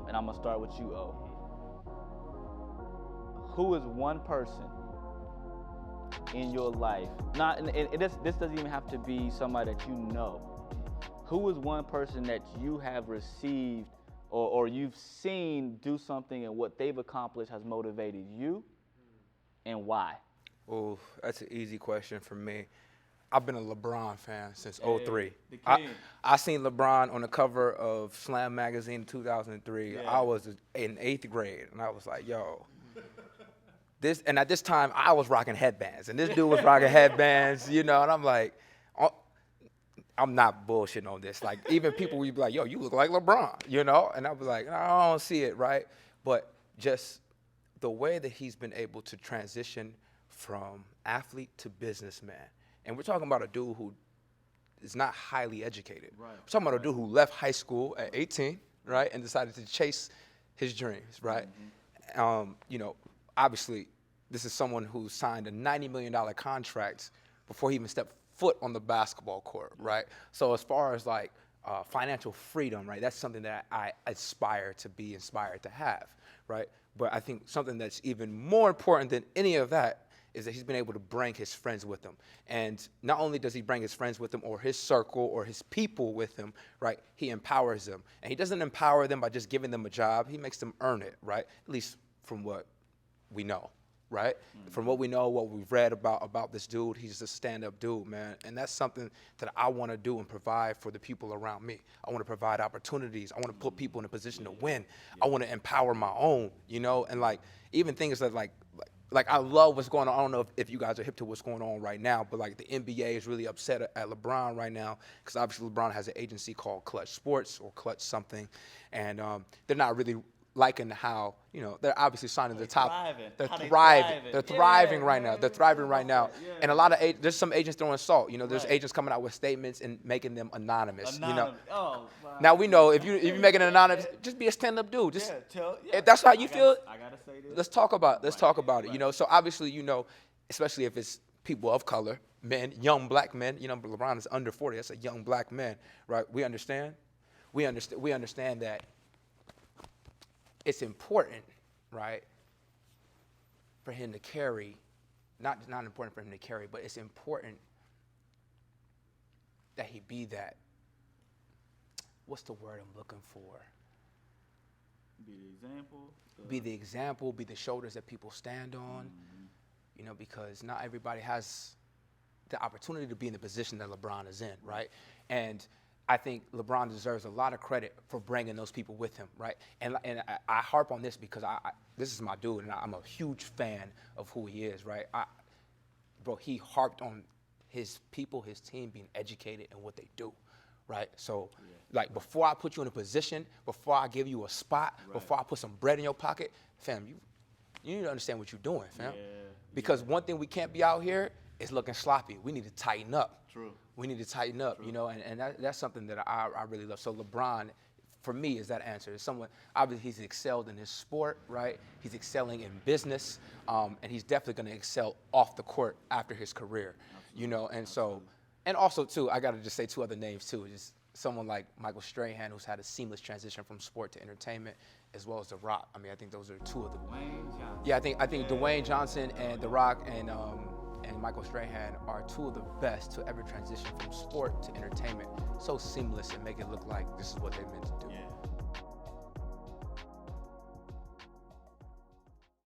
and I'm gonna start with you, O. Who is one person in your life? This doesn't even have to be somebody that you know. Who is one person that you have received or you've seen do something and what they've accomplished has motivated you, and why? Oh, that's an easy question for me. I've been a LeBron fan since Hey, '03. the king. I seen LeBron on the cover of Slam magazine in 2003. Yeah. I was in 8th grade, and I was like, yo. And at this time, I was rocking headbands, and this dude was rocking headbands, you know, and I'm like, oh, I'm not bullshitting on this. Like, even people would be like, yo, you look like LeBron, you know? And I was like, no, I don't see it, right? But just the way that he's been able to transition from athlete to businessman. And we're talking about a dude who is not highly educated. Right. We're talking about a dude who left high school at 18, right, and decided to chase his dreams, right? Mm-hmm. You know, obviously, this is someone who signed a $90 million contract before he even stepped foot on the basketball court, right? So as far as like financial freedom, right, that's something that I aspire to be inspired to have, right? But I think something that's even more important than any of that is that he's been able to bring his friends with him. And not only does he bring his friends with him or his circle or his people with him, right, he empowers them. And he doesn't empower them by just giving them a job. He makes them earn it, right, at least from what we know, right? Mm-hmm. From what we know, what we've read about this dude, he's a stand-up dude, man. And that's something that I want to do and provide for the people around me. I want to provide opportunities. I want to put people in a position to win. I want to empower my own, you know, and like even things that like I love what's going on. I don't know if you guys are hip to what's going on right now, but like the NBA is really upset at LeBron right now because obviously LeBron has an agency called Clutch Sports or Clutch something, and they're not really liking how, you know, they're obviously signing the top. They're thriving. They're thriving right now. They're thriving right now. And a lot of there's some agents throwing salt. You know, there's agents coming out with statements and making them anonymous. You know. Oh, wow. Now we know if you make it anonymous, just be a stand-up dude. Just if that's how you feel. I gotta say this. Let's talk about it. You know, so obviously, you know, especially if it's people of color, men, young black men. You know, LeBron is under 40. That's a young black man, right? We understand. We understand that. It's important, right, for him to carry, not important for him to carry, but it's important that he be that, what's the word I'm looking for? Be the example. Be the example, be the shoulders that people stand on, you know, because not everybody has the opportunity to be in the position that LeBron is in, right? And I think LeBron deserves a lot of credit for bringing those people with him, right? And I harp on this because this is my dude, and I'm a huge fan of who he is, right? Bro, he harped on his people, his team being educated in what they do, right? So, like, before I put you in a position, before I give you a spot, before I put some bread in your pocket, fam, you need to understand what you're doing, fam. Yeah. Because one thing we can't be out here is looking sloppy. We need to tighten up. True. We need to tighten up, you know, and that's something that I really love. So LeBron, for me, is that answer. It's someone, obviously he's excelled in his sport, right? He's excelling in business, and he's definitely going to excel off the court after his career, you know. And so, and also, too, I got to just say two other names, too. Just someone like Michael Strahan, who's had a seamless transition from sport to entertainment, as well as The Rock. I mean, I think those are two of the. Dwayne Johnson. Yeah, I think Dwayne Johnson and The Rock and Michael Strahan are two of the best to ever transition from sport to entertainment. So seamless and make it look like this is what they meant to do. Yeah.